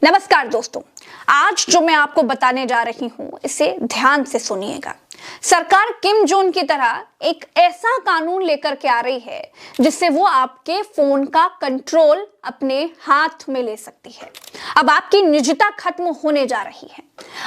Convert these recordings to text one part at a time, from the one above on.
नमस्कार दोस्तों, आज जो मैं आपको बताने जा रही हूं इसे ध्यान से सुनिएगा। सरकार किम जोंग की तरह एक ऐसा कानून लेकर के आ रही है जिससे वो आपके फोन का कंट्रोल अपने हाथ में ले सकती है। अब आपकी निजता खत्म होने जा रही है।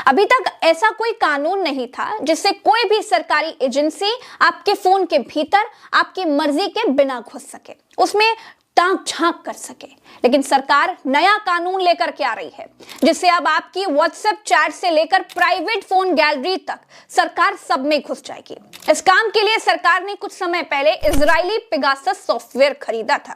अभी तक ऐसा कोई कानून नहीं था जिससे कोई भी सरकारी एजेंसी आपके फोन के भीतर आपकी मर्जी के बिना घुस सके, उसमें ताक झांक कर सके। लेकिन सरकार नया कानून लेकर के आ रही है जिससे अब आपकी व्हाट्सएप चैट से लेकर प्राइवेट फोन गैलरी तक सरकार सब में घुस जाएगी। इस काम के लिए सरकार ने कुछ समय पहले इजरायली पेगासस सॉफ्टवेयर खरीदा था।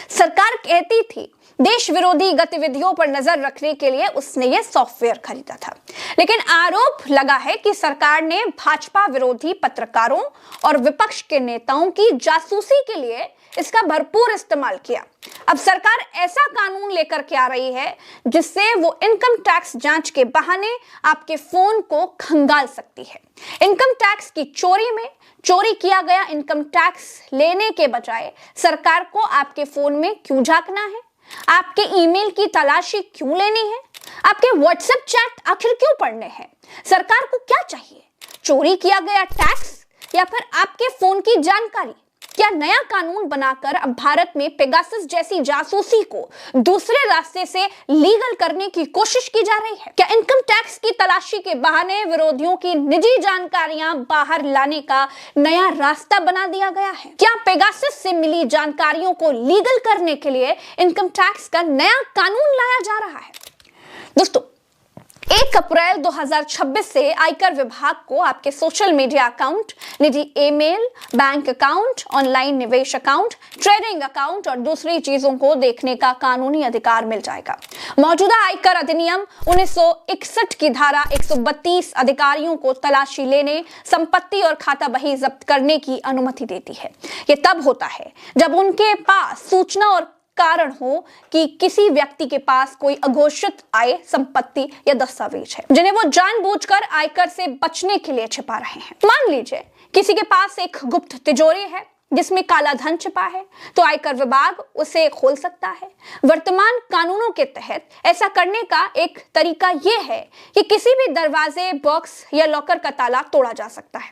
सरकार कहती थी देश विरोधी गतिविधियों पर नजर रखने के लिए उसने ये सॉफ्टवेयर खरीदा था, लेकिन आरोप लगा है कि सरकार ने भाजपा विरोधी पत्रकारों और विपक्ष के नेताओं की जासूसी के लिए इसका भरपूर इस्तेमाल किया। अब सरकार ऐसा कानून लेकर के आ रही है जिससे वो इनकम टैक्स जांच के बहाने आपके फोन को खंगाल सकती है। इनकम टैक्स की चोरी में चोरी किया गया इनकम टैक्स लेने के बजाय सरकार को आपके फोन में क्यों झांकना है? आपके ईमेल की तलाशी क्यों लेनी है? आपके व्हाट्सएप चैट आखिर क्यों पढ़ने हैं? सरकार को क्या चाहिए? चोरी किया गया टैक्स या फिर आपके फोन की जानकारी? क्या नया कानून बनाकर अब भारत में पेगासस जैसी जासूसी को दूसरे रास्ते से लीगल करने की कोशिश की जा रही है? क्या इनकम टैक्स की तलाशी के बहाने विरोधियों की निजी जानकारियां बाहर लाने का नया रास्ता बना दिया गया है? क्या पेगासस से मिली जानकारियों को लीगल करने के लिए इनकम टैक्स का नया कानून लाया जा रहा है? दोस्तों, 1 अप्रैल 2026 से आयकर विभाग को आपके सोशल मीडिया अकाउंट, निजी ईमेल, बैंक अकाउंट, ऑनलाइन निवेश अकाउंट, ट्रेडिंग अकाउंट और दूसरी चीजों को देखने का कानूनी अधिकार मिल जाएगा। मौजूदा आयकर अधिनियम 1961 की धारा 132 अधिकारियों को तलाशी लेने, संपत्ति और खाता बही जब्त करने की अनुमति देती है। यह तब होता है जब उनके पास सूचना और कारण हो कि किसी व्यक्ति के पास कोई अघोषित आय, संपत्ति या दस्तावेज है जिन्हें वो जानबूझकर आयकर से बचने के लिए छिपा रहे हैं। मान लीजिए किसी के पास एक गुप्त तिजोरी है जिसमें काला धन छिपा है, तो आयकर विभाग उसे खोल सकता है। वर्तमान कानूनों के तहत ऐसा करने का एक तरीका यह है कि किसी भी दरवाजे, बॉक्स या लॉकर का ताला तोड़ा जा सकता है।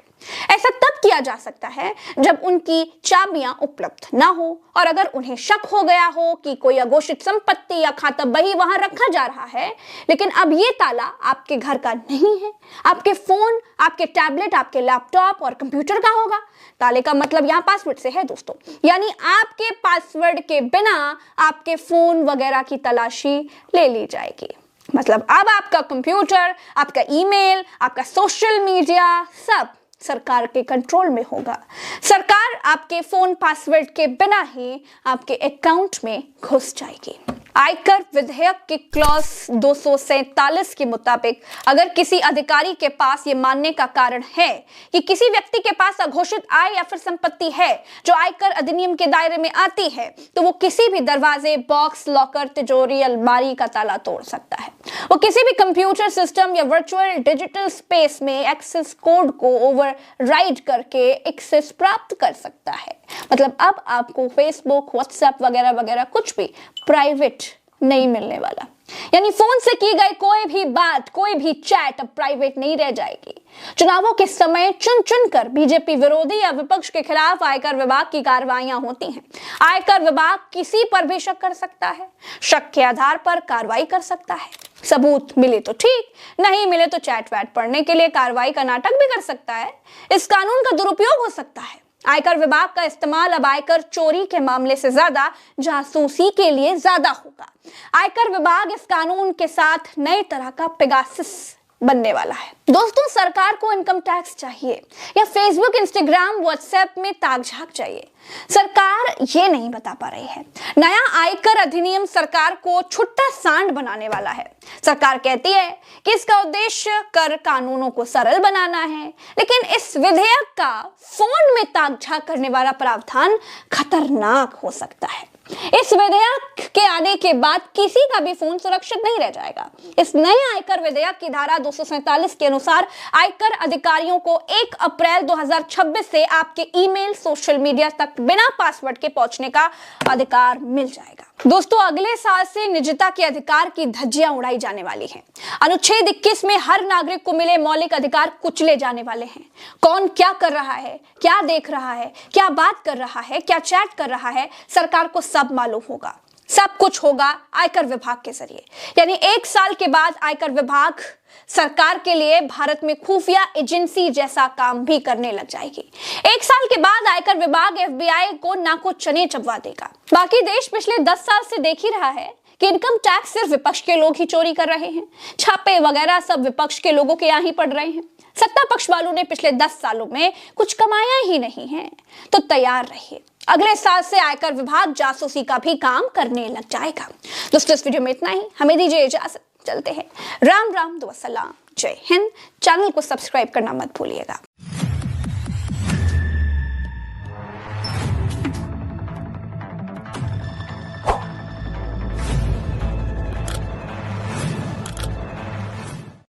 ऐसा तब किया जा सकता है जब उनकी चाबियां उपलब्ध ना हो और अगर उन्हें शक हो गया हो कि कोई अघोषित संपत्ति या खाता बही वहां रखा जा रहा है, लेकिन अब ये ताला आपके घर का नहीं है, आपके फोन, आपके टैबलेट, आपके लैपटॉप और कंप्यूटर का होगा। ताले का मतलब यहाँ पासवर्ड से है दोस्तों, यानी आपके पासवर्ड के बिना आपके फोन वगैरह की तलाशी ले ली जाएगी। मतलब अब आपका कंप्यूटर, आपका ईमेल, आपका सोशल मीडिया सब सरकार के कंट्रोल में होगा। सरकार आपके फोन पासवर्ड के बिना ही आपके अकाउंट में घुस जाएगी। आयकर विधेयक की क्लॉज 247 के मुताबिक अगर किसी अधिकारी के पास ये मानने का कारण है कि किसी व्यक्ति के पास अघोषित आय या फिर संपत्ति है जो आयकर अधिनियम के दायरे में आती है, तो वो किसी भी दरवाजे, बॉक्स, लॉकर, तिजोरी, अलमारी का ताला तोड़ सकता है। वो किसी भी कंप्यूटर सिस्टम या वर्चुअल डिजिटल स्पेस में एक्सेस कोड को ओवरराइड करके एक्सेस प्राप्त कर सकता है। मतलब अब आपको फेसबुक, व्हाट्सएप वगैरह वगैरह कुछ भी प्राइवेट नहीं मिलने वाला। यानी फोन से की गई कोई भी बात, कोई भी चैट अब प्राइवेट नहीं रह जाएगी। चुनावों के समय चुन चुन कर बीजेपी विरोधी या विपक्ष के खिलाफ आयकर विभाग की कार्रवाइयां होती हैं। आयकर विभाग किसी पर भी शक कर सकता है, शक के आधार पर कार्रवाई कर सकता है। सबूत मिले तो ठीक, नहीं मिले तो चैट वैट पढ़ने के लिए कार्रवाई का नाटक भी कर सकता है। इस कानून का दुरुपयोग हो सकता है। आयकर विभाग का इस्तेमाल अब आयकर चोरी के मामले से ज्यादा जासूसी के लिए ज्यादा होगा। आयकर विभाग इस कानून के साथ नए तरह का पेगासस बनने वाला है। दोस्तों, सरकार को इनकम टैक्स चाहिए या फेसबुक, इंस्टाग्राम, व्हाट्सएप में ताक झांक चाहिए? सरकार ये नहीं बता पा रही है। नया आयकर अधिनियम सरकार को छुट्टा सांड बनाने वाला है। सरकार कहती है कि इसका उद्देश्य कर कानूनों को सरल बनाना है, लेकिन इस विधेयक का फोन में ताक झांक करने वाला प्रावधान खतरनाक हो सकता है। इस विधेयक के आने के बाद किसी का भी फोन सुरक्षित नहीं रह जाएगा। इस नए आयकर विधेयक की धारा 247 के अनुसार आयकर अधिकारियों को 1 अप्रैल 2026 से आपके ईमेल, सोशल मीडिया तक बिना पासवर्ड के पहुंचने का अधिकार मिल जाएगा। दोस्तों, अगले साल से निजता के अधिकार की धज्जियां उड़ाई जाने वाली हैं। अनुच्छेद 21 में हर नागरिक को मिले मौलिक अधिकार कुचले जाने वाले हैं। कौन क्या कर रहा है, क्या देख रहा है, क्या बात कर रहा है, क्या चैट कर रहा है, सरकार को सब मालूम होगा। सब कुछ होगा आयकर विभाग के जरिए। यानी 1 साल के बाद आयकर विभाग सरकार के लिए भारत में खुफिया एजेंसी जैसा काम भी करने लग जाएगी। 1 साल के बाद आयकर विभाग FBI को नाको चने चबवा देगा। बाकी देश पिछले 10 साल से देख ही रहा है कि इनकम टैक्स सिर्फ विपक्ष के लोग ही चोरी कर रहे हैं। छापे वगैरह सब विपक्ष के लोगों के यहाँ ही पड़ रहे हैं। सत्ता पक्ष वालों ने पिछले 10 सालों में कुछ कमाया ही नहीं है। तो तैयार रहिए, अगले साल से आयकर विभाग जासूसी का भी काम करने लग जाएगा। दोस्तों, इस वीडियो में इतना ही। हमें दीजिए इजाजत, चलते हैं। राम राम, दुआ सलाम, जय हिंद। चैनल को सब्सक्राइब करना मत भूलिएगा।